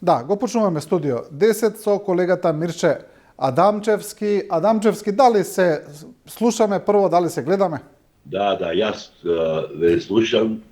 Да, го почнуваме студио 10 со колегата Мирче Адамчевски. Адамчевски, дали се слушаме прво, дали се гледаме? Да, јас ве слушам,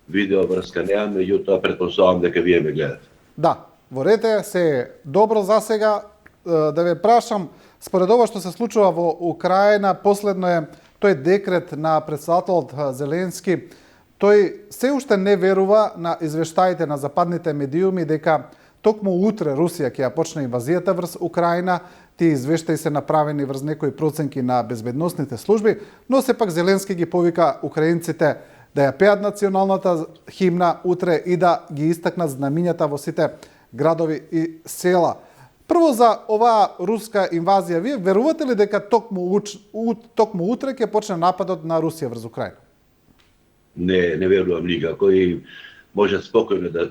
видео врска немам, меѓутоа претпоставам дека вие ме гледате. Да, во рете се добро за сега. Да ве прашам, според ова што се случува во Украина, последно е тој декрет на председателот Зеленски. Тој се уште не верува на извештаите на западните медиуми дека токму утре Русија ќе ја почне инвазијата врз Украина. Тие извештаи се направени врз некои проценки на безбедносните служби, но сепак Зеленски ги повика украинците да ја пеат националната химна утре и да ги истакнат знамињата во сите градови и села. Прво за оваа руска инвазија, вие верувате ли дека токму утре ќе почне нападот на Русија врз Украина? Не верувам никако и може спокојно да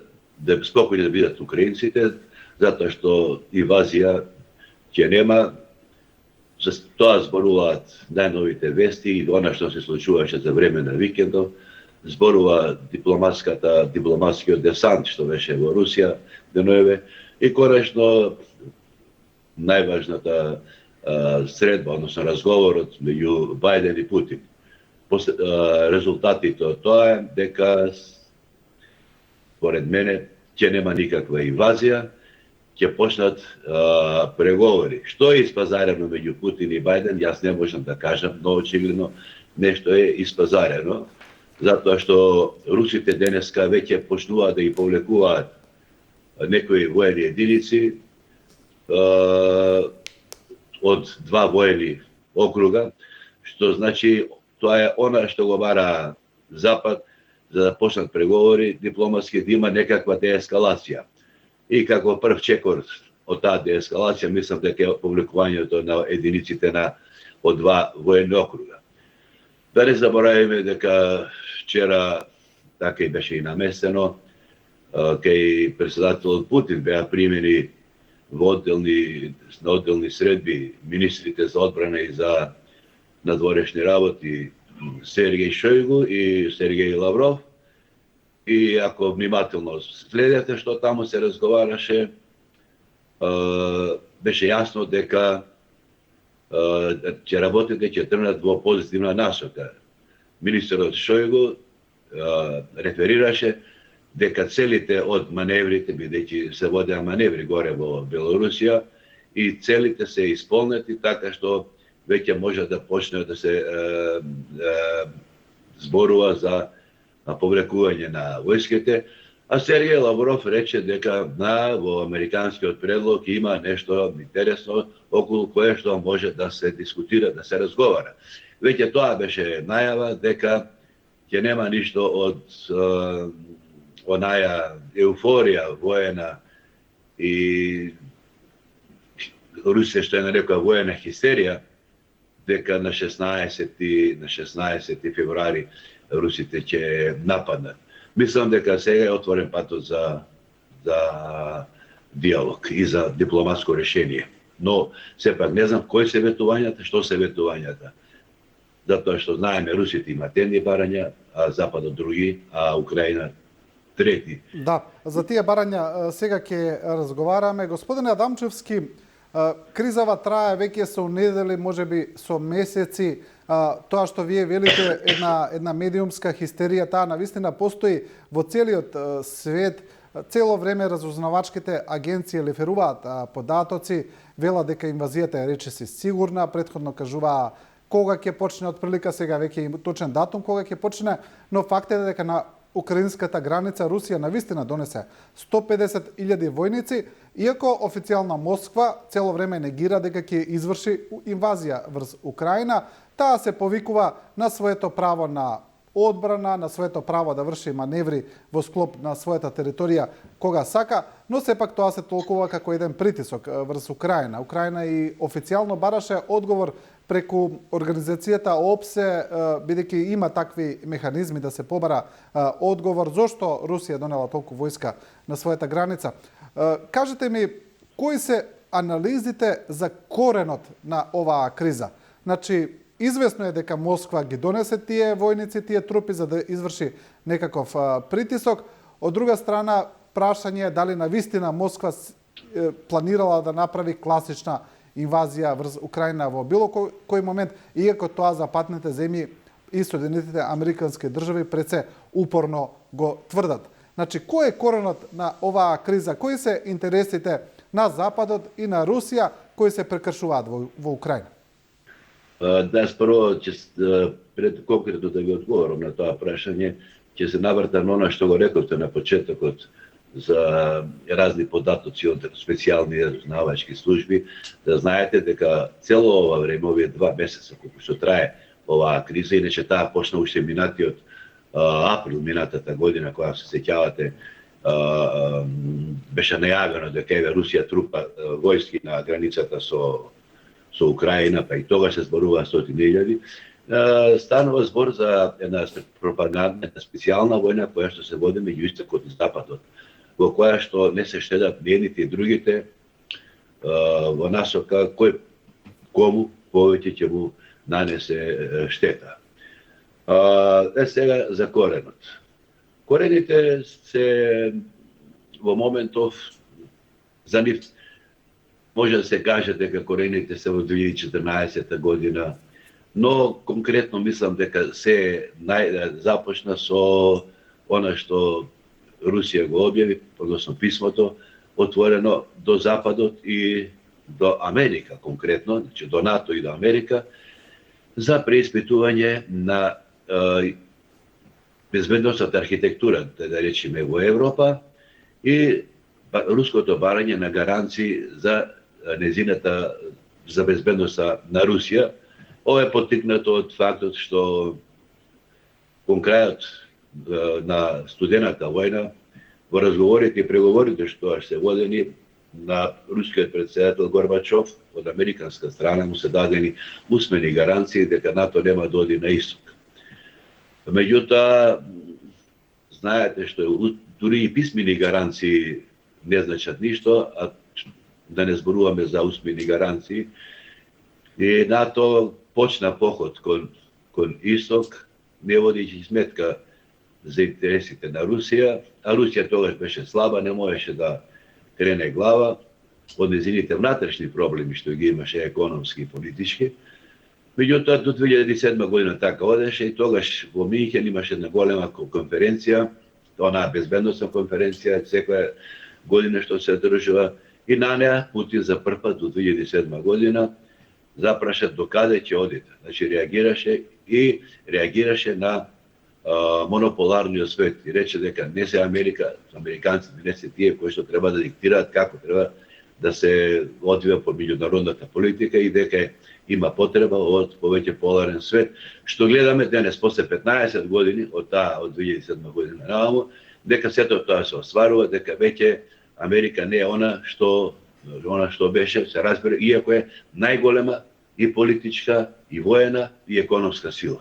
бидат украинците, затоа што инвазија ќе нема. За тоа зборуваат најновите вести и она што се случуваше за време на викендов, зборува дипломатскиот десант што беше во Русија деноеве и конечно најважната средба, односно разговорот меѓу Бајден и Путин. Резултатите од тоа е дека според мене ќе нема никаква инвазија, ќе почнат преговори. Што е испазарено меѓу Путин и Бајден, јас не можам да кажам, но очигледно нешто е испазарено, затоа што русите денеска веќе почнуваат да ги повлекуваат некои воени единици од два воени округа, што значи тоа е она што го бара Запад за да почнат преговори дипломатски, да има некаква деескалација. И како прв чекор од таа деескалација, мислам дека е повлекувањето на единиците од два воени округа. Да не заборавиме дека вчера така и беше и наместено, кај председателот Путин беа примени во одделни средби министрите за одбрана и за надворешни работи Сергеј Шојгу и Сергеј Лавров. И ако внимателно следете што таму се разговараше, беше јасно дека ќе работите, ќе тргнат во позитивна насока. Министерот Шојгу реферираше дека целите од маневрите, бидејќи се водеа маневри горе во Белорусија, и целите се исполнети така што веќе може да почне да се зборува за повлекување на војските, а Сергеј Лавров рече дека во американскиот предлог има нешто интересно околу кое што може да се дискутира, да се разговара. Веќе тоа беше најава дека ќе нема ништо од онаја еуфорија воена и Русија што е нарекува воена хистерија, дека на 16 февруари русите ќе нападнат. Мислам дека сега е отворен патот за диалог и за дипломатско решение. Но сепак не знам кои се ветувањата, што се ветувањата. Затоа што знаеме русите имаат едни барања, а Западот други, а Украина трети. Да, за тие барања сега ќе разговараме. Господине Адамчевски, кризава трае веќе со недели, можеби со месеци. Тоа што вие велите една медиумска хистерија, таа навистина постои во целиот свет. Цело време разузнавачките агенции реферуваат податоци, велат дека инвазијата е речиси сигурна, претходно кажуваа кога ќе почне, отприлика сега веќе има точен датум кога ќе почне, но факт е дека на украинската граница Русија навистина донесе 150.000 војници, иако официјална Москва цело време негира дека ќе изврши инвазија врз Украина. Таа се повикува на своето право на одбрана, на своето право да врши маневри во склоп на својата територија кога сака, но сепак тоа се толкува како еден притисок врз Украина. Украина и официјално бараше одговор преку организацијата ОПСЕ, бидејќи има такви механизми да се побара одговор зошто Русија донела толку војска на својата граница. Кажете ми, кои се анализите за коренот на оваа криза? Значи, известно е дека Москва ги донесе тие војници, тие трупи за да изврши некаков притисок. Од друга страна, прашање е дали навистина Москва планирала да направи класична инвазија врз Украина во било кој момент, иако тоа западните земји и Соединетите Американски држави пред се упорно го тврдат. Значи, кој е коренот на оваа криза? Кои се интересите на Западот и на Русија кои се прекршуваат во Украина? Да, прво, пред конкретно да ви одговорам на тоа прашање, ќе се навртам на она што го рековте на почетокот за разни податоци од специјални разузнавачки служби, да знаете дека цело ова време, овие 2 месеца колку што трае оваа криза, иначе таа почна уште минатиот април минатата година, кога се сеќавате, беше најавено дека еве Русија трупа војски на границата со Украина, па и тогаш се зборува 100.000. Станува збор за една пропагандна специјална војна која што се води меѓу истокот и западот, во која што не се штедат ни едните и другите во насока кој кому повеќе ќе му нанесе штета. Сега за коренот. Корените се во моментов за нив може да се каже дека корените се во 2014 година, но конкретно мислам дека се започна со она што Русија го објави, односно писмото отворено до Западот и до Америка конкретно, значи до НАТО и до Америка, за преиспитување на безбедносната архитектура, да речеме, во Европа и руското барање на гаранции за незината за безбедноста на Русија. Ова е поттикнато од фактот што кон крајот на студената војна, во разговорите и преговорите што се водени на рускиот претседател Горбачов од американска страна му се дадени усмени гаранции дека НАТО нема да оди на исток. Меѓутоа, знаете што дури и писмени гаранции не значат ништо, а да не зборуваме за усмени гаранции. И НАТО почна поход кон исток, не водејќи сметка за интересите на Русија, а Русија тогаш беше слаба, не можеше да крене глава од незините внатрешни проблеми што ги имаше економски и политички. Меѓутоа, до 2007 година така одеше и тогаш во Минхен имаше една голема конференција, онаа безбедносна конференција, секоја година што се одржува, и на неа Путин за прв пат до 2007 година запраша до каде ќе одите. Значи реагираше на монополарниот свет и рече дека не се Америка, американците не се тие кои што треба да диктираат како треба да се одвива по меѓународната политика и дека има потреба од повеќе поларен свет, што гледаме денес после 15 години од 2007 година наваму, дека сето тоа се остварува, дека веќе Америка не е она што беше, се разбира, иако е најголема и политичка, и воена, и економска сила.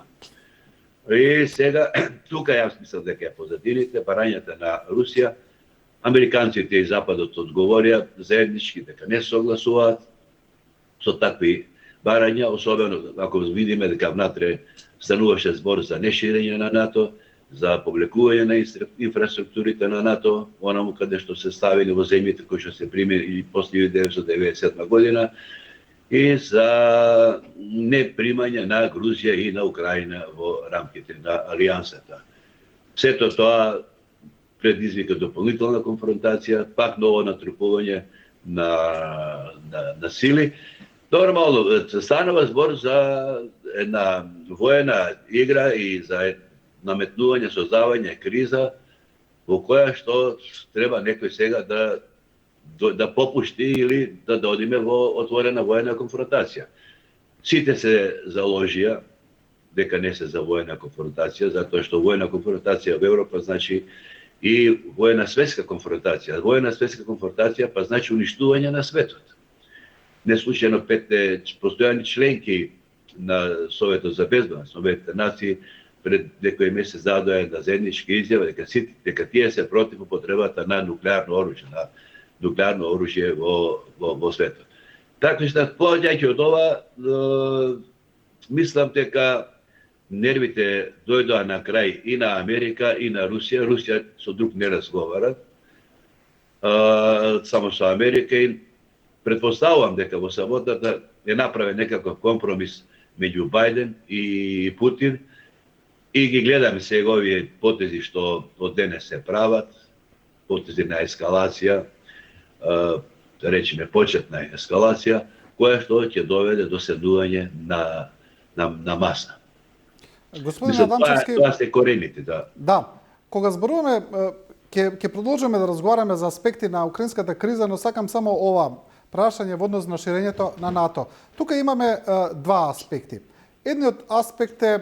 И сега, тука јас мислам дека е позадините, барањата на Русија, американците и Западот одговорија заеднички дека не согласуваат со такви барања, особено ако видиме дека внатре стануваше збор за неширење на НАТО, за повлекување на инфраструктурите на НАТО, онаму каде што се ставили во земјите кои што се примени после 1997 година, и за непримање на Грузија и на Украина во рамките на алијансата. Сето тоа предизвика дополнителна конфронтација, пак ново натрупување на сили. Нормално, станува збор за една воена игра и за наметнување, создавање криза во која што треба некој сега да попушти или да одиме во отворена воена конфронтација. Сите се заложија дека не се за воена конфронтација, затоа што воена конфронтација во Европа значи и воена светска конфронтација. Воена светска конфронтација па значи уништување на светот. Не случајно 5 постојани членки на Советот за безбедност, Советите нации, пред некој месец дадоа една заедничка изјава дека тие се против употребата на нуклеарно оружје во светот. Така што поаѓајќи од ова, мислам дека нервите дојдоа на крај и на Америка и на Русија. Русија со друг не разговара. само со Америка и претпоставувам дека во саботата е направен некаков компромис меѓу Бајден и Путин и ги гледаме сега овие потези што од денес се прават, потези на ескалација, да речеме почетна ескалација, која што ќе доведе до седнување на маса. Господин Мислам, Адамчевски, тоа се корените, да. да, кога зборуваме, ќе продолжиме да разговараме за аспекти на украинската криза, но сакам само ова прашање во однос на ширењето на НАТО. Тука имаме два аспекти. Едниот аспект е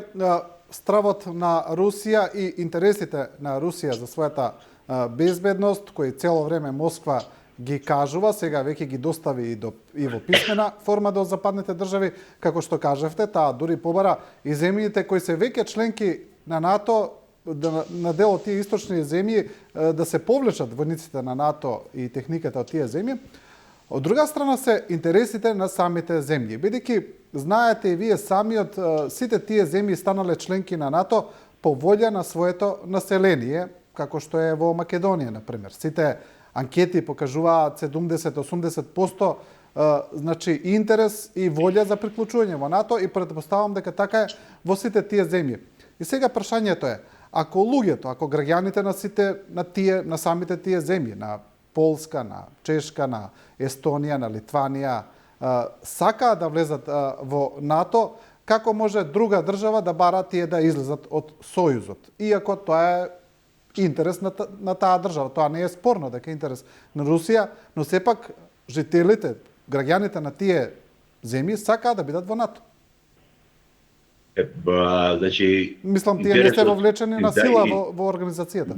стравот на Русија и интересите на Русија за својата безбедност, кој цело време Москва ги кажува, сега веќе ги достави и во писмена форма до западните држави, како што кажавте, таа дури побара и земјите кои се веќе членки на НАТО, на дел од тие источни земји да се повлечат војниците на НАТО и техниката од тие земји. Од друга страна се интересите на самите земји, бидејќи знаете и вие самиот, сите тие земји станале членки на НАТО по волја на своето население, како што е во Македонија, например. Сите анкети покажуваат 70-80% значи интерес и волја за приклучување во НАТО и претпоставам дека така е во сите тие земји. И сега прашањето е, ако луѓето, ако граѓаните на самите тие земји, на Полска, на Чешка, на Естонија, на Литванија, сакаат да влезат во НАТО, како може друга држава да бара тие да излезат од Сојузот? Иако тоа е интерес на таа држава. Тоа не е спорно дека е интерес на Русија, но сепак жителите, граѓаните на тие земји сакаат да бидат во НАТО. Значи, мислам, тие не сте вовлечени на сила во организацијата.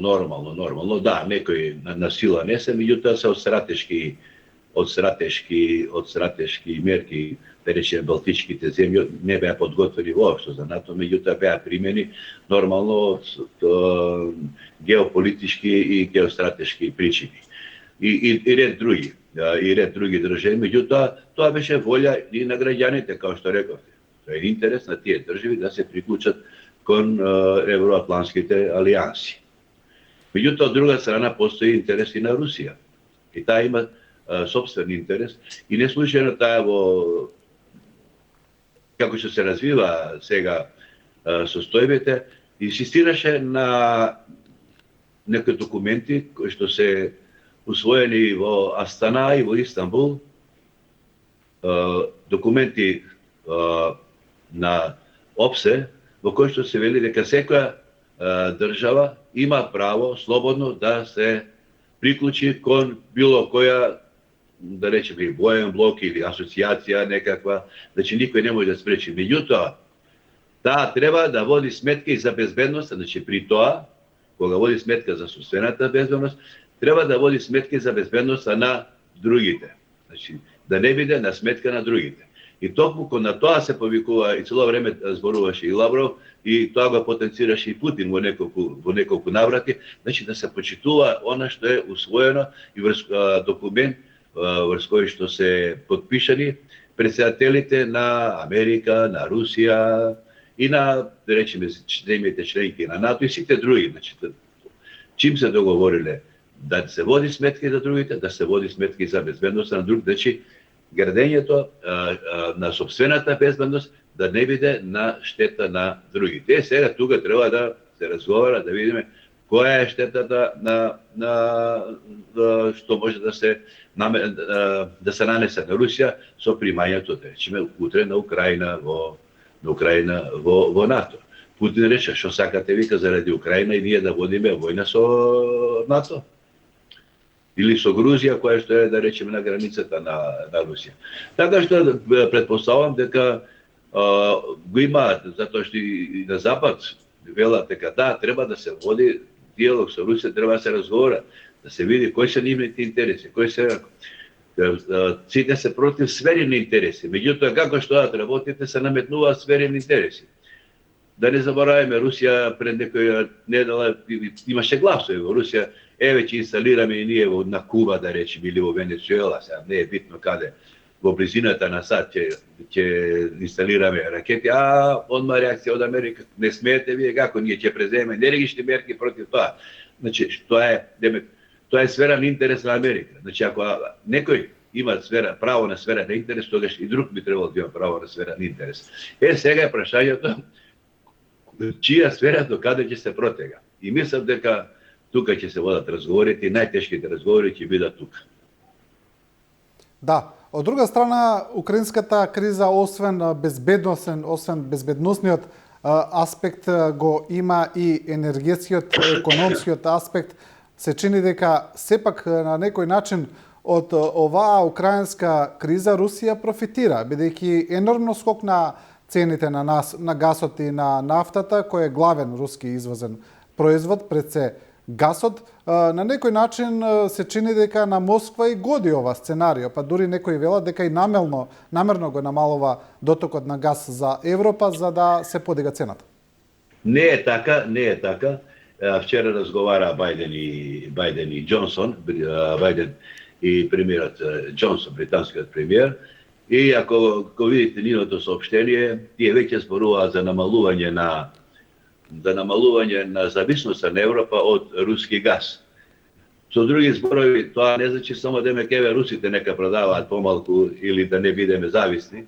Нормално. Да, некои на сила не се, меѓутоа се од стратешки мерки, да речеме балтичките земји не беа подготвени воопшто за НАТО, меѓутоа беа примени нормално од геополитички и геостратешки причини. И ред други држави, меѓутоа тоа беше волја и на граѓаните, како што рековте. Тоа е интерес на тие држави да се приклучат кон евроатлантските алијанси. Меѓутоа, од друга страна, постои интерес и на Русија. И таа има собствен интерес. И не случајно таа во како што се развива сега состојбите, инсистираше на некои документи кои што се усвоени во Астана и во Истанбул, документи на ОПСЕ, во кои што се вели дека секоја држава има право слободно да се приклучи кон било која, да речеме, воен блок или асоцијација некаква, значи никој не може да спречи. Меѓутоа, таа треба да води сметка и за безбедност, значи при тоа, кога води сметка за собствената безбедност, треба да води сметка и за безбедноста на другите. Значи, да не биде на сметка на другите. И токму кон на тоа се повикува и цело време зборуваше и Лавров, и тоа го потенцираше и Путин во неколку наврати, значи да се почитува она што е усвоено и врз документ врз кој што се подпишани председателите на Америка, на Русија и на, да речеме, земјите членки на НАТО и сите други. Значи, чим се договориле да се води сметки за другите, да се води сметки за безбедност на другите, значи градењето на собствената безбедност да не биде на штета на другите. Сега тука треба да се разговара, да видиме која е штетата што може да се нанесе на Русија со примањето, да речеме, утре на Украина во НАТО. Путин рече, што сакате вика заради Украина и ние да водиме војна со НАТО? Или со Грузија, која што е, да речеме, на границата на Русија. Така што претпоставам дека го имаат, затоа што и на Запад велат дека да, треба да се води диалог со Русија, треба да се разговара, да се види кои се нивните интереси, кои се сите се против сверени интереси. Меѓутоа, како што работите, се наметнуваат сверени интереси. Да не забораваме, Русија пред некоја недела имаше гласови во Русија, веќе инсталираме и ние на Куба, да речеме, или во Венецуела, сега не е битно каде, во близината на САД ќе инсталираме ракети, одма реакција од Америка, не смеете вие како ние ќе преземеме енергични мерки против тоа. Значи, тоа е сфера на интерес на Америка. Значи, ако некој има право на сфера на интерес, тогаш и друг би требало да има право на сфера на интерес. Сега е прашањето чија сфера до каде ќе се протега. И мислам дека тука ќе се водат разговорите и најтешките разговори ќе бидат тука. Да. Од друга страна, украинската криза, освен безбедносниот аспект, го има и енергетскиот, економскиот аспект. Се чини дека сепак на некој начин од оваа украинска криза Русија профитира, бидејќи енормно скок на цените на гасот и на нафтата, кој е главен руски извозен производ, пред се гасот, на некој начин се чини дека на Москва и годи ова сценарио, па дури некои велат дека и намерно го намалува дотокот на газ за Европа за да се подига цената. Не е така. Вчера разговара Бајден и Џонсон, Бајден и премиерот Џонсон, британскиот премиер, и ако видите нивното соопштение, тие веќе зборуваат за намалување на зависноста на Европа од руски газ. Со други зборови, тоа не значи само да русите нека продаваат помалку или да не бидеме зависни,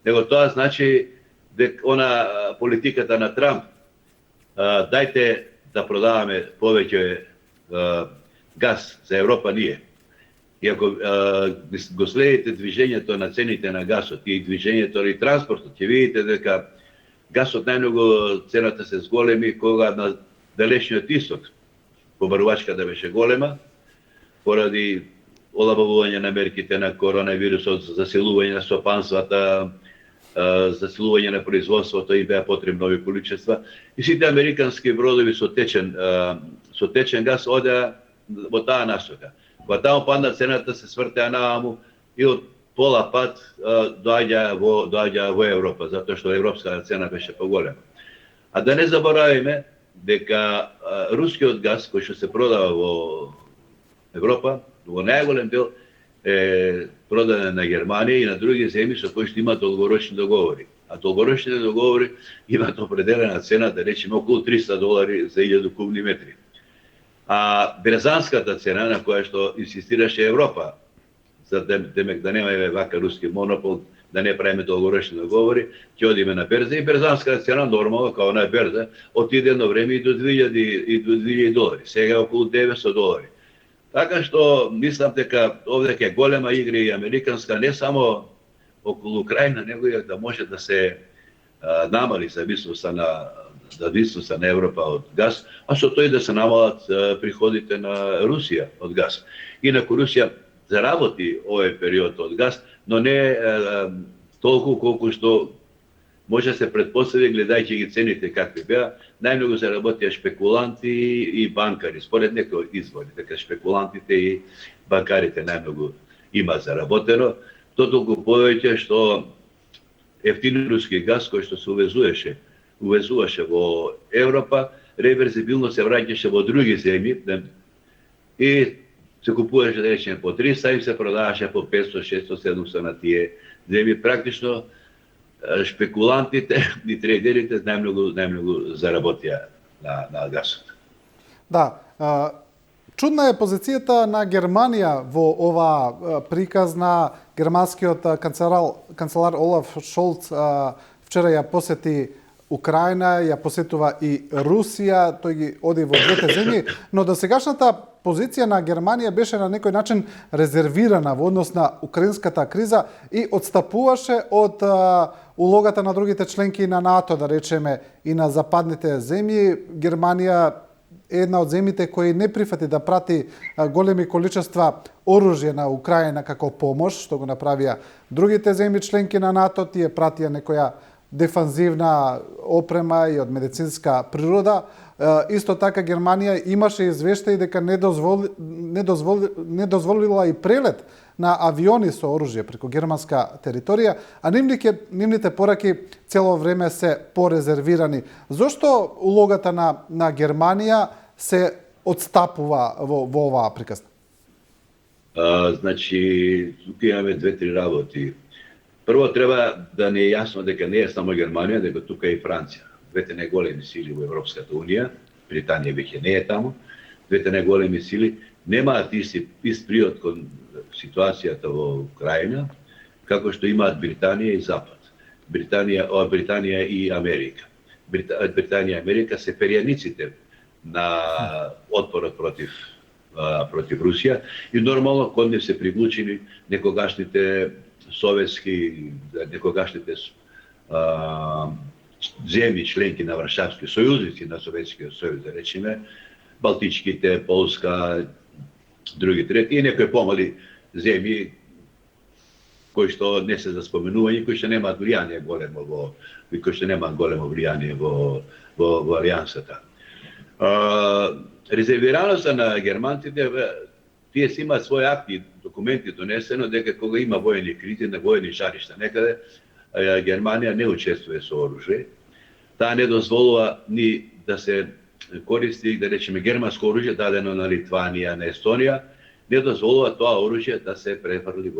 него тоа значи дека политиката на Трамп, дајте да продаваме повеќе газ за Европа ние. И ако го следите движењето на цените на гасот и движењето и транспортот, ќе видите дека гасот најмногу цената се зголеми кога на далечниот исток побарувачката беше голема, поради олабавување на мерките на коронавирусот, засилување на стопанствата, засилување на производството и беа потребни нови количества. И сите американски бродови со течен газ одеа во таа насока. Кога таму падна цената, се свртеа нааму и од пола пат доаѓа во Европа, затоа што европската цена беше поголема. А да не заборавиме дека рускиот газ кој што се продава во Европа, во најголем дел е продаден на Германија и на други земји со кои што имаат долгорочни договори. А долгорочните договори имаат определена цена, да речеме околу $300 за 1000 кубни метри. А берзанската цена на која што инсистираше Европа, за да немаме вака руски монопол, да не правиме долгорочни договори, ќе одиме на берза и берзанската цена нормално као на берза отиде едно време и до $2000. Сега околу $900. Така што мислам дека овде ќе голема игра и американска, не само околу Украина, него и да може да се намали зависноста на Европа од газ, а со тој да се намалат приходите на Русија од газ. Инаку Русија заработи овој период од газ, но не толку колку што може да се предпостави гледајќи ги цените какви беа. Најмногу заработија шпекуланти и банкари, според некои извори, дека шпекулантите и банкарите најмногу има заработено, толку повеќе што ефтин руски газ кој што се увезуваше во Европа, реверзибилно се враќаше во други земји и се купуваше да речеме по 300 и се продаваше по 500, 600, 700 на тие земји. Практично шпекулантите и трейдерите најмногу заработија на гасот. Да, чудна е позицијата на Германија во ова приказ на германскиот канцелар Олаф Шолц. Вчера ја посети Украина, ја посетува и Русија, тој ги оди во двете земји, но досегашната позиција на Германија беше на некој начин резервирана во однос на украинската криза и отстапуваше од улогата на другите членки на НАТО, да речеме, и на западните земји. Германија е една од земјите кои не прифати да прати големи количества оружје на Украина како помош, што го направија другите земји членки на НАТО. Тие пратија некоја дефанзивна опрема и од медицинска природа. Исто така Германија имаше извештаи дека не дозволила и прелет на авиони со оружје преку германска територија, а нивните пораки цело време се порезервирани. Зошто улогата на Германија се отстапува во оваа приказна? Значи, тука имаме две-три работи. Прво, треба да не е јасно дека не е само Германија, дека тука е и Франција. Двете најголеми сили во Европската Унија, Британија веќе не е таму, двете најголеми сили, немаат ист приод кон ситуацијата во Украина, како што имаат Британија и Запад. Британија и Америка. Британија и Америка се перијаниците на отпорот против Русија и нормално кон нив се привлучени некогашните советски, некогашните земји членки на Варшавскиот сојузници на Советскиот сојуз, да речеме, Балтичките, Полска, други трети и некои помали земји кои што не се за споменување, кои што немаат влијание големо во алијансата. Резервираноста на германците, тие си имаат своји акти, документи донесено дека кога има воени кризи на воени жаришта некаде, Германија не учествува со оружје. Таа не дозволува ни да се користи, да речеме, германско оружје дадено на Литванија, на Естонија, не дозволува тоа оружје да се префрли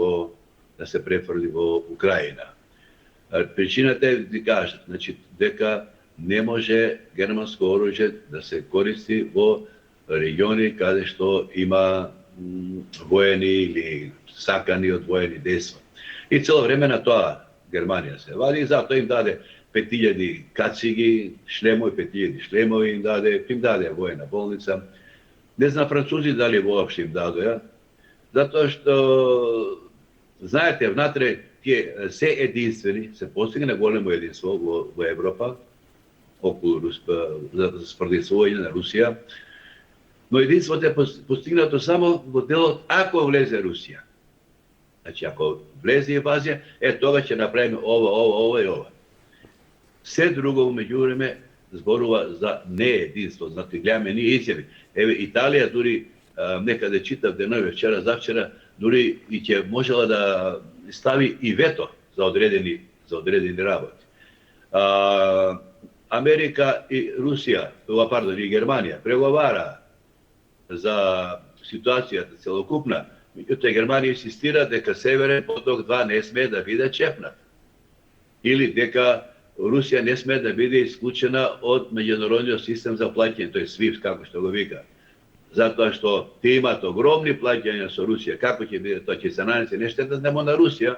во Украина. Причината е, ви кажат, значи, дека не може германско оружје да се користи во региони каде што има воени или сакани од воени дејства. И цело време на тоа Германија се вади и затоа им даде 5000 кациги, шлемови, 5000 шлемови им даде воена болница. Не знам французи дали воопшто им дадоа, затоа што знаете, внатре тие се единствени, се постигна големо единство во Европа околу спредставување на Русија, но единството е постигнато само во делот ако влезе Русија. Значи, ако влезе инвазија, тога ќе направиме ова и ова. Се друго меѓувреме зборува за неединство. Значи, гледаме ние изјави. Еве, Италија дури некаде читав денови, вчера, завчера, дури и ќе можела да стави и вето за одредени работи. Америка и Русија, и Германија преговара за ситуацијата целокупна, меѓутоа Германија инсистира дека Северен поток 2 не смее да биде чепнат. Или дека Русија не смее да биде исклучена од меѓународниот систем за плаќање, тој SWIFT, како што го вика. Затоа што те имаат огромни плаќања со Русија. Како ќе биде тоа? Ќе се нанесе не штета само на Русија,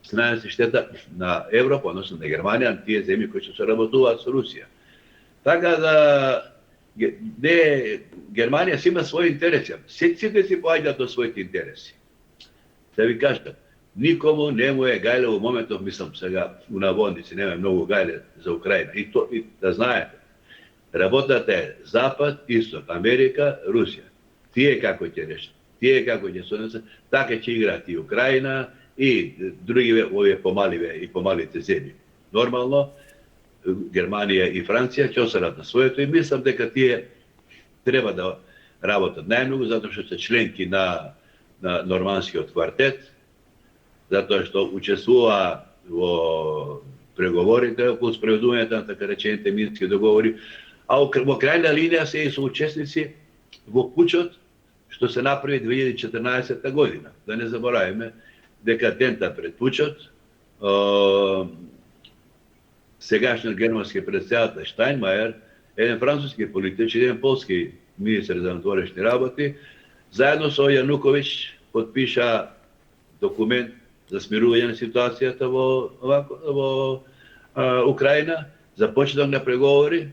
се нанесе штета на Европа, односно на Германија, на тие земји кои што се работуваат со Русија. Така да Германија си има своји интереси. Сите си поаѓаат до своите интереси. Да ви кажам, никому не му е гајле во моментов, мислам сега у наводници, нема многу гајле за Украина. И да знаете, работата е Запад, Исток, Америка, Русија. Тие како ќе решат, тие како ќе сонесат, така ќе играат и Украина и други овие помалите земји. Нормално, Германија и Франција ќе осарат на своето и мислам дека тие треба да работат најмногу затоа што се членки на Нормандскиот квартет, затоа што учествува во преговорите околу спроведувањето на така речените мински договори, а во крајна линија се и соучесници во пучот што се направи 2014 година. Да не забораваме дека дента пред пучот сегашниот германски председател Штајнмајер, еден француски политичар, еден полски министер за внатрешни работи, заедно со Јануковиќ потпиша документ за смирување на ситуацијата во Украина, за почеток на преговори.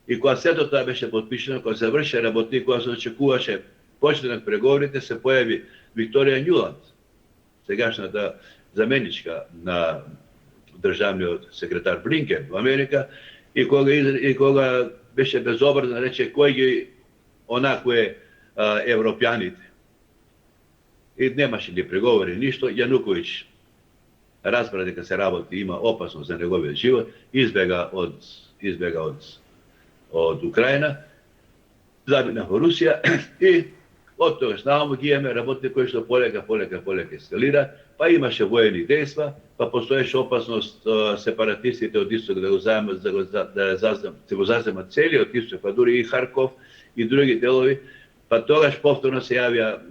И кога сето тоа беше потпишено, кога се врши работи, кога се очекуваше почеток на преговорите, се појави Викторија Њуланд, сегашната заменичка на државниот секретар Блинкен во Америка, и кога беше безобразно рече кој ги онакве европјаните. И немаше ни преговори, ништо. Јануковиќ разбра дека се работи, има опасност за неговиот живот, избега од Украина, замина во Русија и од тогаш наваму ги имаме работи кои што полека ескалира, па имаше воени дејства, па постоеше опасност сепаратистите од Исток да го заземат целиот Исток, па дури и Харков и други делови, па тогаш повторно се јавија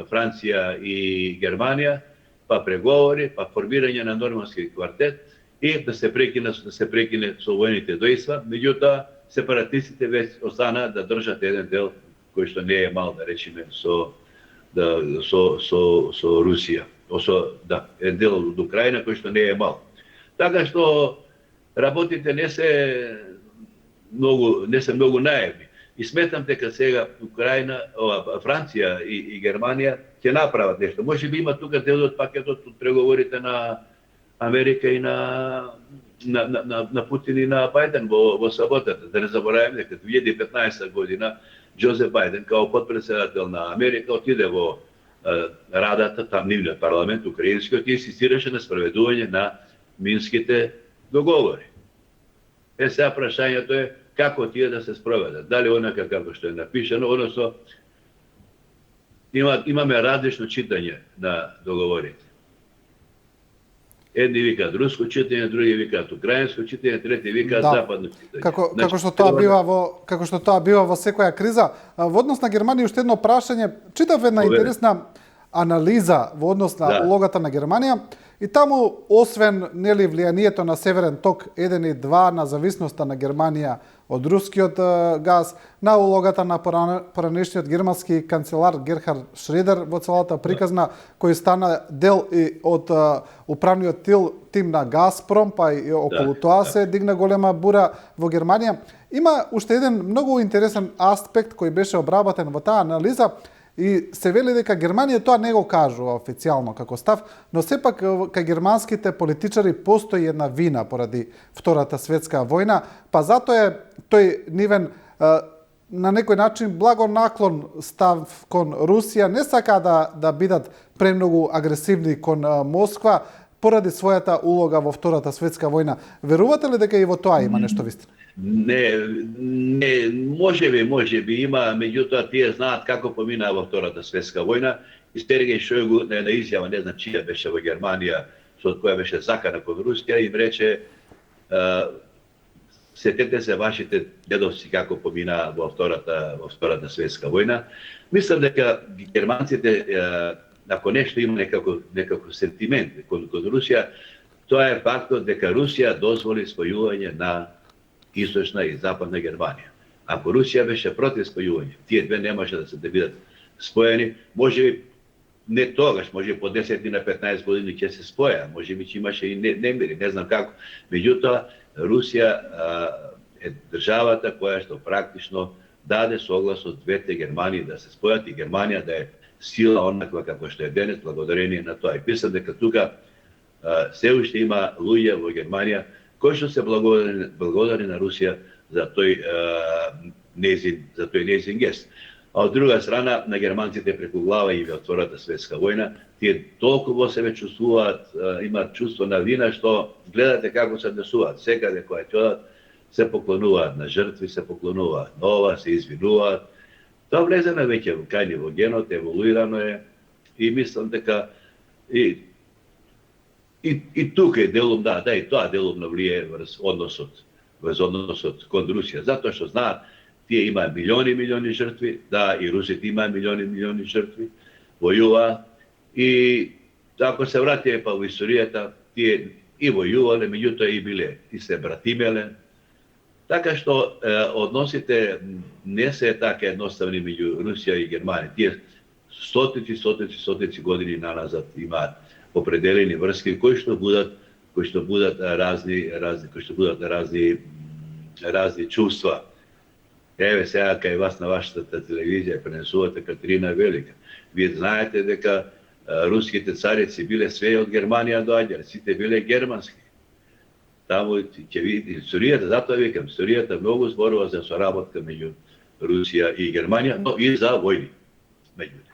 Франција и Германија, па преговори, па формирање на Нормандски квартет и да се прекине со воените дејства. Меѓутоа, сепаратистите веќе останаа да држат еден дел кој што не е мал, да речеме, со Русија. Еден дел од Украина кој што не е мал. Така што работите не се многу наивни. И сметам дека сега Украина, Франција и Германија ќе направат нешто. Може би има тука дел од пакетот од преговорите на Америка и на Путин и на Бајден во саботата. Да не забораваме дека 2015 година Џозеф Бајден као потпредседател на Америка отиде во Радата, там нивниот парламент, украинскиот, и инсистираше на спроведување на минските договори. Сега прашањето е како тие да се спроведат. Дали онака како што е напишано, односно имаме различно читање на договорите. Едни викаат руско читање, други викаат украинско читање, трети викаат западно читање. Како што тоа бива во секоја криза. Во однос на Германија уште едно прашање, читав една интересна анализа во однос на улогата на Германија и таму освен влијанието на Северен ток 1 и 2, на зависноста на Германија од рускиот газ, на улогата на поранешниот германски канцелар Герхард Шредер во целата приказна, кој стана дел и од управниот тим на Газпром, па и околу тоа се дигна голема бура во Германија. Има уште еден многу интересен аспект кој беше обработен во таа анализа, и се вели дека Германија тоа не го кажува официјално како став, но сепак кај германските политичари постои една вина поради Втората светска војна, па затоа е тој нивен на некој начин благонаклон став кон Русија, не сака да бидат премногу агресивни кон Москва поради својата улога во Втората светска војна. Верувате ли дека и во тоа има нешто вистина? Не, може би има, меѓутоа тие знаат како помина во Втората светска војна. И Сергеј Шојгу на една изјава, не знам чија беше во Германија, со која беше закана кон Русија, им рече сетете се вашите дедовци како помина во Втората светска војна. Мислам дека германците, ако нешто има некако сентимент кон Русија, тоа е фактот дека Русија дозволи спојување на Источна и Западна Германија. Ако Русија беше против спојување, тие две немаше да се бидат споени, може би не тогаш, може по 10 на 15 години ќе се споја, може би ќе имаше и немири, не знам како. Меѓутоа, Русија е државата која што практично даде соглас од двете Германии да се спојат и Германија да е сила онаква како што е денес, благодарение на тоа. И мислам дека тука се уште има луѓе во Германија кои што се благодарни на Русија за тој нејзин гест. А од друга страна, на германците преку глава им во Втората светска војна, тие толку во себе чувствуваат, имаат чувство на вина, што гледате како се однесуваат. Секаде кога ќе одат, се поклонуваат на жртви, се поклонуваат на ова, се извинуваат. Тоа влезено веќе кај во генот, еволуирано е и мислам дека и тука е делум, и тоа делумно влие врз односот кон Русија, затоа што знаат, тие имаат милиони жртви, и русите имаат милиони жртви, војуваат и ако се вратиме па во историјата, тие и војувале, меѓутоа и биле и се братимеле. Така што односите не се така едноставни меѓу Русија и Германија. Тие стотици години наназад имаат определени врски кои што будат разни чувства. Еве сега кај вас на вашата телевизија пренесувате Катерина Велика. Вие знаете дека руските царици биле све од Германија доаѓале, сите биле германски. Таму ќе видите историјата, затоа викам, историјата многу зборува за соработка меѓу Русија и Германија, но и за војни меѓу нив.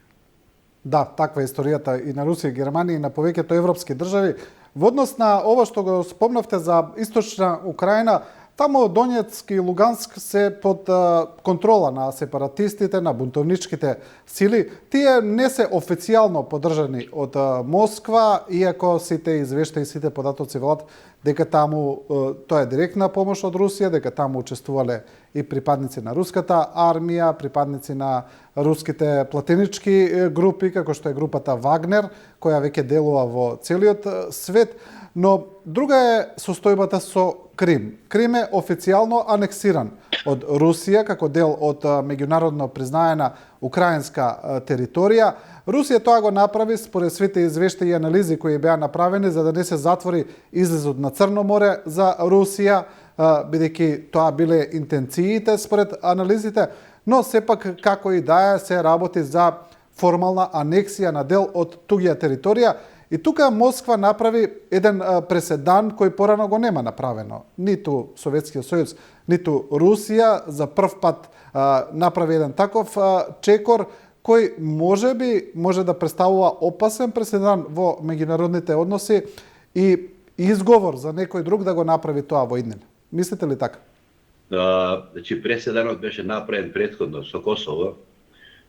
Да, таква е историјата и на Русија и Германија и на повеќето европски држави. Во однос на ова што го спомнавте за Источна Украина, таму Донецк и Луганск се под контрола на сепаратистите, на бунтовничките сили. Тие не се официјално поддржани од Москва, иако сите извештаи и сите податоци велат дека таму тоа е директна помош од Русија, дека таму учествувале и припадници на руската армија, припадници на руските платенички групи, како што е групата Вагнер, која веќе делува во целиот свет. Но друга е состојбата со Крим. Крим е официјално анексиран од Русија како дел од меѓународно признаена украинска територија. Русија тоа го направи според сите извештаи и анализи кои беа направени за да не се затвори излезот на Црно море за Русија, бидејќи тоа биле интенциите според анализите, но сепак како и да е се работи за формална анексија на дел од туѓа територија. И тука Москва направи еден преседан кој порано го нема направено. Ниту Советскиот сојуз, ниту Русија за прв пат направи еден таков чекор кој може да представува опасен преседан во меѓународните односи и изговор за некој друг да го направи тоа во иднина. Мислите ли така? Значи, преседанот беше направен претходно со Косово,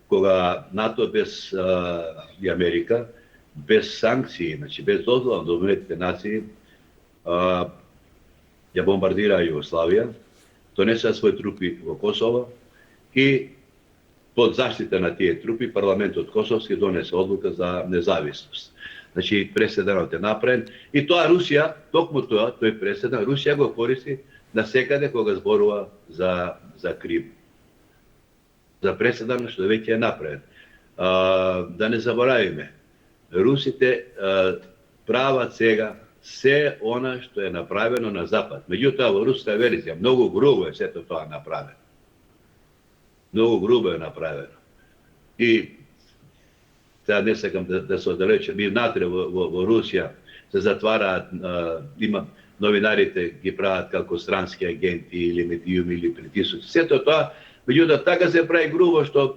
кога НАТО без и Америка, без санкции, значи без дозвола на Обединетите нации, ја бомбардира Југославија, донесува своји трупи во Косово и под заштита на тие трупи парламентот косовски донесе одлука за независност. Значи преседанот е направен и тоа Русија, токму тоа, тој преседан, Русија го користи насекаде кога зборува за Крим. За преседан што веќе е направен. Да не заборавиме, русите прават сега се она што е направено на Запад. Меѓутоа во руска верзија многу грубо е сето тоа направено. Многу грубо е направено. И сега не сакам да се оддалечам, и внатре во Русија се затвараат, има новинарите ги прават како странски агенти или медиуми или притисоци. Сето тоа, меѓутоа така се прави грубо што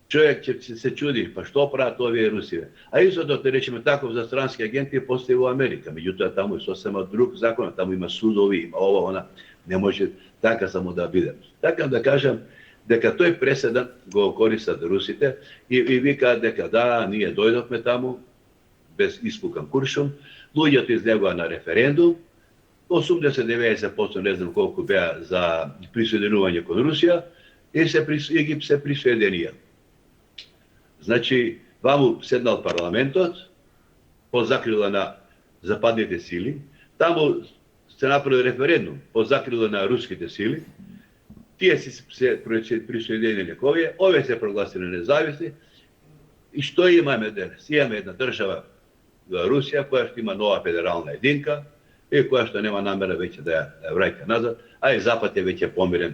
човек ќе се чуди, па што прават овие русиве? А истото, да речеме таков за странски агенти постои во Америка, меѓутоа таму е сосема друг закон, таму има судови, има ова, она, не може така само да биде. Така да кажам дека тој преседан го користат русите и викаат дека да, ние дојдовме таму без испукан куршум, луѓето излегува на референдум, 80-90% не знам колку беа за присоединување кон Русија и Египет се присоединија. Значи, ваму седнал парламентот, под закрила на западните сили, таму се направи референдум под закрила на руските сили, тие се присоединени кон овие се прогласени независни. И што имаме денес? Имаме една држава Русија која што има нова федерална единка и која што нема намера веќе да ја враќа назад, а и Запад е веќе помирен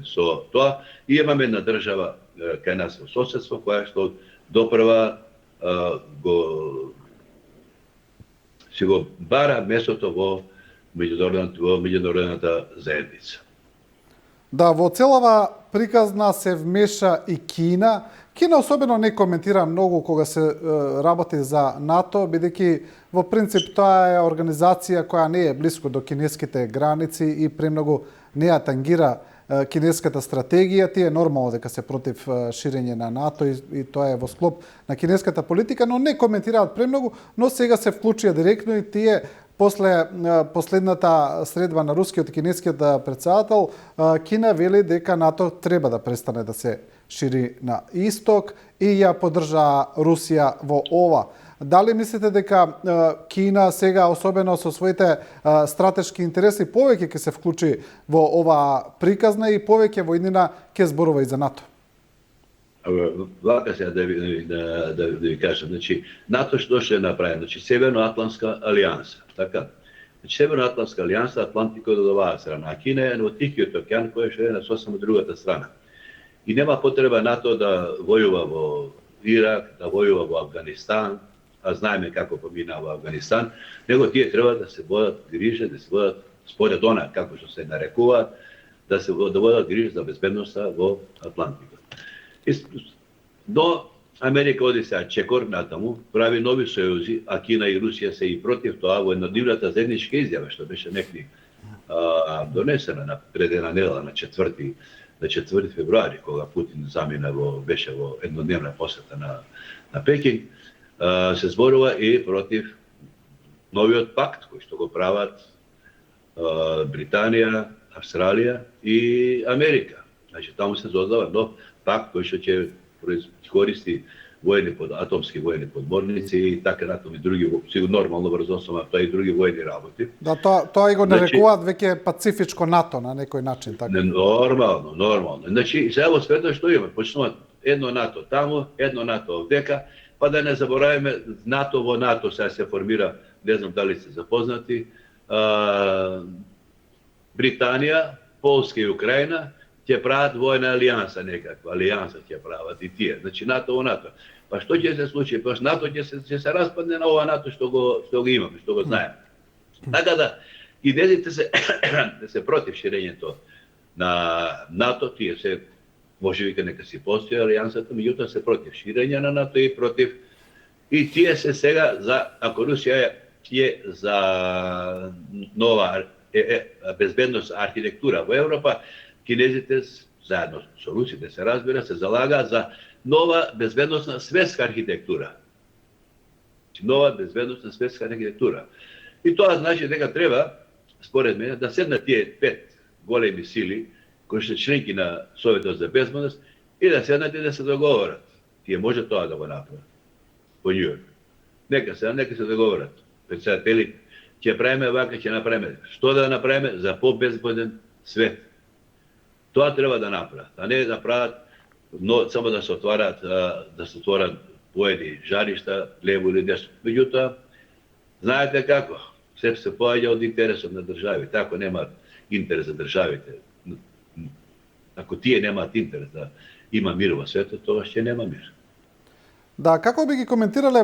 со тоа. И имаме една држава кај нас во соседство која што допрва си го бара местото во меѓународната заедница. Да, во целава приказна се вмеша и Кина. Кина особено не коментира многу кога се работи за НАТО, бидејќи во принцип тоа е организација која не е блиско до кинеските граници и премногу не ја тангира кинеската стратегија. Тие е нормално дека се против ширење на НАТО и тоа е во склоп на кинеската политика, но не коментираат премногу, но сега се вклучија директно и тие после последната средба на рускиот и кинескиот председател, Кина вели дека НАТО треба да престане да се шири на исток и ја поддржа Русија во ова. Дали мислите дека Кина сега, особено со своите стратешки интереси, повеќе ќе се вклучи во ова приказна и повеќе во иднина ќе зборува и за НАТО? Вака сега да ви кажам, значи НАТО што ще направи? Значи Северноатлантска алијанса, така? Значи Северноатлантска алијанса, Атлантикот од оваа страна, а Кина е во Тихиот океан кој што е на сосема другата страна. И нема потреба НАТО да војува во Ирак, да војува во Афганистан, а знаеме како поминава Афганистан, него тие треба да се водат грижа, да се водат според она како што се нарекуваат, да водат грижа за безбедноста во Атлантикот. Но Америка оди сега чекор натаму, прави нови сојузи, а Кина и Русија се и против тоа во еднодневната заедничка изјава што беше некој донесена пред една недела на 4 февруари, кога Путин замина беше во еднодневна посета на Пекинг, се зборува и против новиот пакт кој што го прават Британија, Австралија и Америка. Значи таму се создава нов пакт кој што ќе користи атомски војни подморници и така натаму и други, сигурно нормално врз основа тоа и други војни работи. Да, тоа и го нарекуваат веќе пацифичко НАТО на некој начин, така. Нормално. Значи, сега во светот што има? Почнуваат едно НАТО таму, едно НАТО овдека, па да не забораваме НАТО во НАТО сега се формира, не знам дали сте запознати, Британија, Полска и Украина ќе прават војна алијанса некаква, алијанса ќе прават и тие. Значи НАТО во НАТО. Па што ќе се случи? Па НАТО ќе се распадне на ова НАТО што го имаме, што го знаеме. Така да идеите се против ширењето на НАТО, тие се може вика нека си постои алијансата, меѓутоа се против ширење на НАТО и против и тие се сега за ако Русија е за нова безбедност архитектура во Европа, кинезите заедно со русите се разбира се залагаат за нова безбедносна светска архитектура. Нова безбедносна светска архитектура. И тоа значи дека треба, според мене, да седнат тие 5 големи сили кои се членки на Советот за безбедност и да седнат и да се договорат. Тие може тоа да го направат во Њујорк. Нека се договорат. Председатели, ќе правиме вака, ќе направиме. Што да направиме за побезбеден свет? Тоа треба да направат, а не да прават само да се отварат поеди жаришта лево или десно. Меѓутоа, знаете како? Се поаѓа од интересот на држави. Ако немаат интерес за државите, ако тие немаат интерес да има мир во светот, тоа ќе нема мир. Да, како би ги коментирале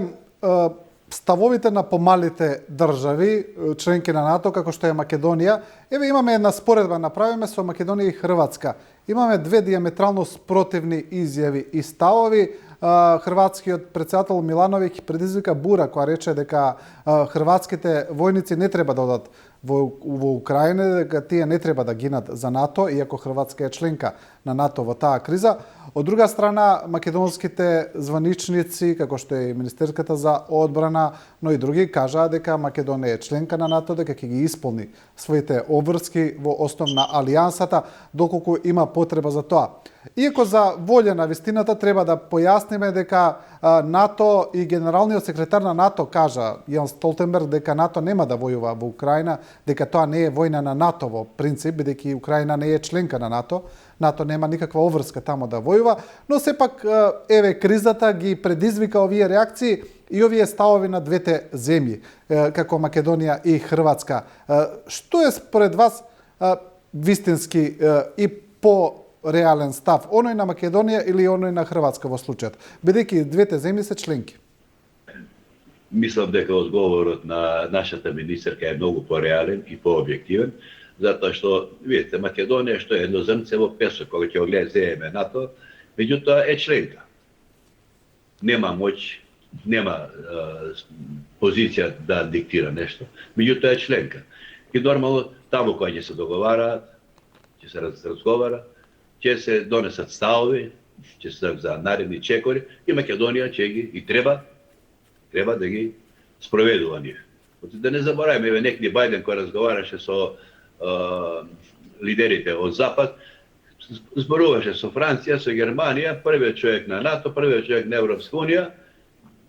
ставовите на помалите држави, членки на НАТО, како што е Македонија? Еве имаме една споредба направиме со Македонија и Хрватска. Имаме две диаметрално спротивни изјави и ставови. Хрватскиот председател Милановиќ предизвика бура која рече дека хрватските војници не треба да одат во Украина, дека тие не треба да гинат за НАТО, иако Хрватска е членка на НАТО во таа криза. Од друга страна, македонските званичници, како што е и Министерската за одбрана, но и други, кажаа дека Македонија е членка на НАТО, дека ќе ги исполни своите обврски во основ на алијансата, доколку има потреба за тоа. Иако за волја на вистината треба да појасниме дека НАТО и генералниот секретар на НАТО кажа, Јан Столтенберг, дека НАТО нема да војува во Украина, дека тоа не е војна на НАТО во принцип, бидејќи Украина не е членка на НАТО. НАТО нема никаква обврска тамо да војува, но сепак еве кризата ги предизвика овие реакции и овие ставови на двете земји, како Македонија и Хрватска. Што е според вас вистински и по реален став, оној на Македонија или оној на Хрватска во случајот, бидејќи двете земји се членки? Мислам дека одговорот на нашата министерка е многу пореален и пообјективен, затоа што, видите, Македонија што е едно зрнце во песок, кога ќе го гледа земе НАТО, меѓутоа е членка. Нема моќ, нема позиција да диктира нешто, меѓутоа е членка. И нормално, таму кога ќе се договараат, ќе се разговара, ќе се донесат ставови, ќе се за наредни чекори и Македонија ќе ги и треба да ги спроведува нив. Да не забораваме, еве некој Бајден кој разговараше со лидерите од Запад, зборуваше со Франција, со Германија, првиот човек на НАТО, првиот човек на Европска унија,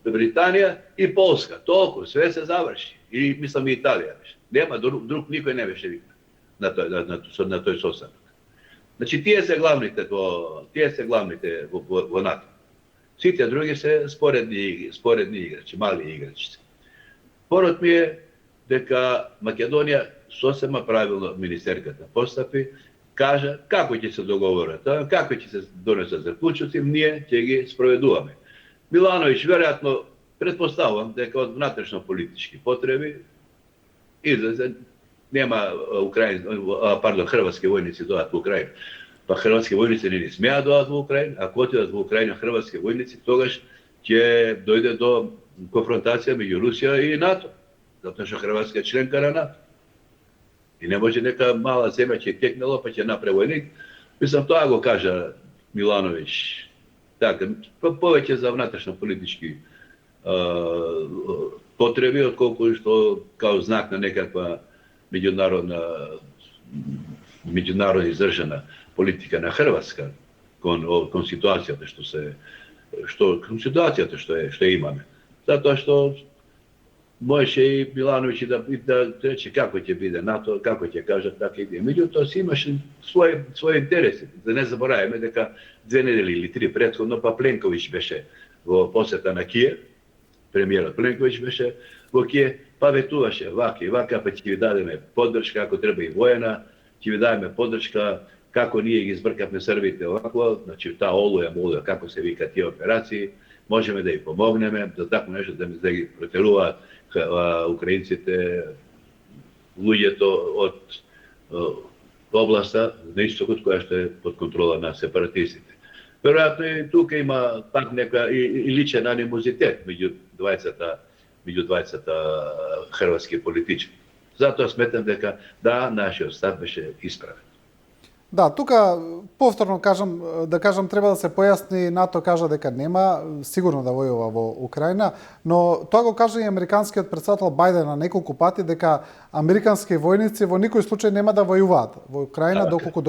Британија и Полска. Толку, све се заврши. И мислам и Италија беше. Нема друг никој не беше викна на тој состанок. Значи тие се главните во НАТО. Сите други се споредни играчи, мали играчи. Порот ми е дека Македонија сосема правилно министерката постапи, кажа како ќе се договорат, како ќе се донесат заклучоци, ние ќе ги спроведуваме. Милановиќ веројатно претпоставувам дека од внатрешно политички потреби излезе нема хрватски војници доаат во Украина. Па хрватски војници не смеат доаат во Украина, ако отидат во Украина хрватски војници, тогаш ќе дојде до конфронтација меѓу Русија и НАТО, затоа што Хрватска е членка на НАТО. И не може нека мала земја ќе текнела, па ќе направи војник. Мислам, тоа го кажа Милановиќ. Така, повеќе за внатрешно политички потреби, отколку што као знак на некаква меѓународно издржана политика на Хрватска кон ситуацијата што се ситуацијата што имаме. Затоа што можеше и Милановиќ да рече како ќе биде НАТО, како ќе кажат, така и биде. Меѓутоа си имаше своји интереси. Да не забораваме дека 2 недели или 3 претходно па Пленковиќ беше во посета на Киев, премиерот Пленковиќ беше во Киев, па ветуваше вака и вака, па ќе ви дадеме поддршка, ако треба и воена, ќе ви дадеме поддршка, како ние ги избркавме србите овако, значи таа олуја, како се вика тие операции, можеме да ја помогнеме, за такво нешто да ги протеруваат украинците, луѓето од областа на истокот која што е под контрола на сепаратистите. Веројатно и тука има пак нека и личен анимозитет меѓу двајцата хрватски политичари. Затоа сметам дека да, нашиот став беше исправен. Да, тука повторно кажам треба да се појасни, НАТО кажа дека нема сигурно да војува во Украина, но тоа го кажа и американскиот председател Бајден на неколку пати дека американски војници во никој случај нема да војуваат во Украина доколку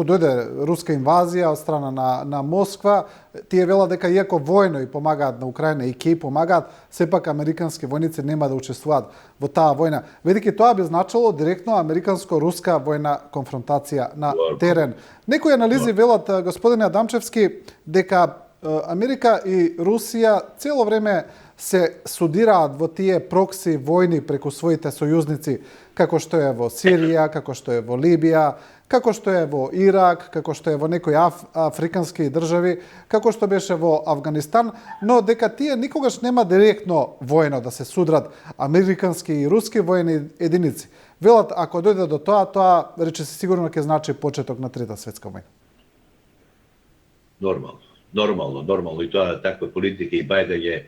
дојде руска инвазија од страна на Москва. Тие велат дека иако војно и помагаат на Украина и ќе помагаат, сепак американски војници нема да учествуваат во таа војна, ведејќи тоа би значило директно американско-руска војна конфронтација на терен. Некои анализи велат, господине Адамчевски, дека Америка и Русија цело време се судираат во тие прокси војни преку своите сојузници, како што е во Сирија, како што е во Либија, како што е во Ирак, како што е во некои африкански држави, како што беше во Авганистан, но дека тие никогаш нема директно војно да се судрат американски и руски војни единици. Велат, ако дојде до тоа речиси сигурно ќе значи почеток на Трета светска војна. Нормално. И тоа таква политика и Бајден е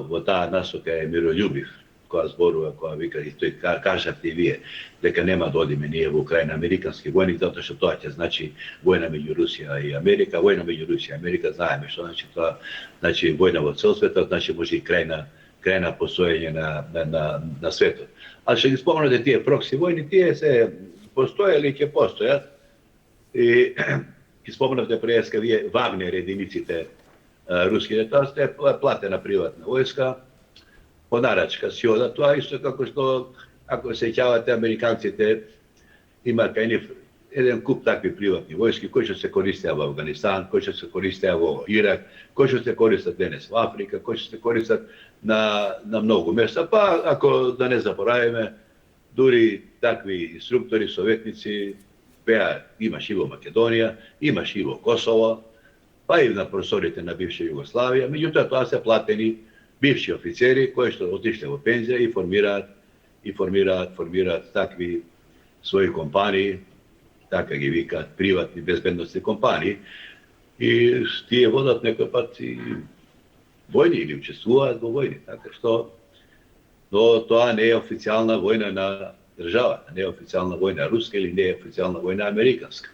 во таа насока е мирољубив, која зборува, која вика и тој кажавте и вие дека нема да одиме ние во Украина американски војни, затоа што тоа ќе значи војна меѓу Русија и Америка, војна меѓу Русија и Америка, знаеме што значи тоа, значи војна во цел светот, значи може и крајна постоење на светот. А што ги спомнате тие прокси војни, тие се постоеле и ќе постојат. И ги спомнавте преска вие Вагнер единиците руските, тоа сте платена приватна војска, по нарачка си одат, тоа исто како што, ако се сеќавате, американците имаат еден куп такви приватни војски кои што се користеа во Авганистан, кои што се користеа во Ирак, кои што се користат денес во Африка, кои што се користат на многу места, па ако да не заборавиме, дури такви инструктори, советници имаш и во Македонија, имаш и во Косово, па и на просторите на бивша Југославија, меѓутоа тоа се платени бивши офицери кои што отишле во пензија и формираат такви своји компании, така ги викаат приватни безбедносни компании, и тие водат некој пат и војни или учествуваат во војни, така што но тоа не е официјална војна на државата, не е официјална војна руска или не е официјална војна американска.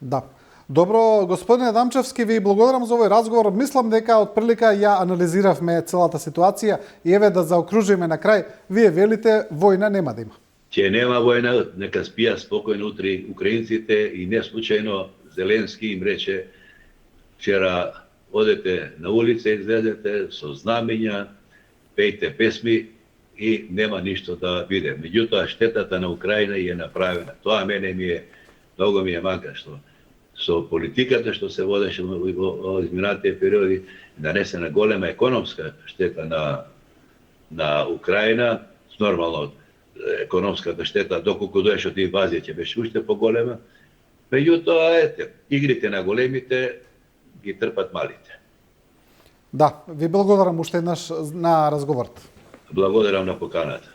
Да. Добро, господине Адамчевски, ви благодарам за овој разговор. Мислам дека од прилика ја анализиравме целата ситуација и еве да заокружиме на крај, вие велите војна нема да има. Ќе нема војна, нека спијат спокојно утре украинците и не случајно Зеленски им рече вчера одете на улица, излезете со знамења, пејте песми и нема ништо да биде. Меѓутоа штетата на Украина е направена. Тоа мене многу ми е манка што со политиката што се водеше во изминатите периоди, нанесена голема економска штета на Украина, нормално економската штета доколку доеше од инвазија ќе беше уште поголема. Меѓутоа игрите на големите ги трпат малите. Да, ви благодарам уште еднаш на разговорот. Благодарам на поканата.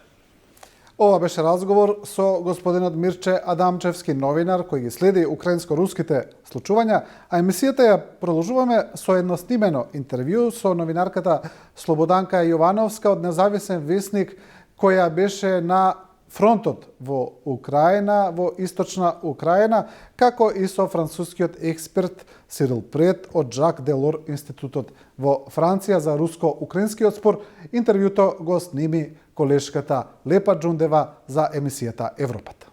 Ова беше разговор со господинот Мирче Адамчевски, новинар кој ги следи украинско-руските случувања, а емисијата ја продолжуваме со едно снимено интервју со новинарката Слободанка Јовановска од Независен весник, која беше на фронтот во Украина, во источна Украина, како и со францускиот експерт Сирил Прет од Жак Делор институтот во Франција за руско-украинскиот спор. Интервјуто го сними колешката Лепа Джундева за емисијата Европата.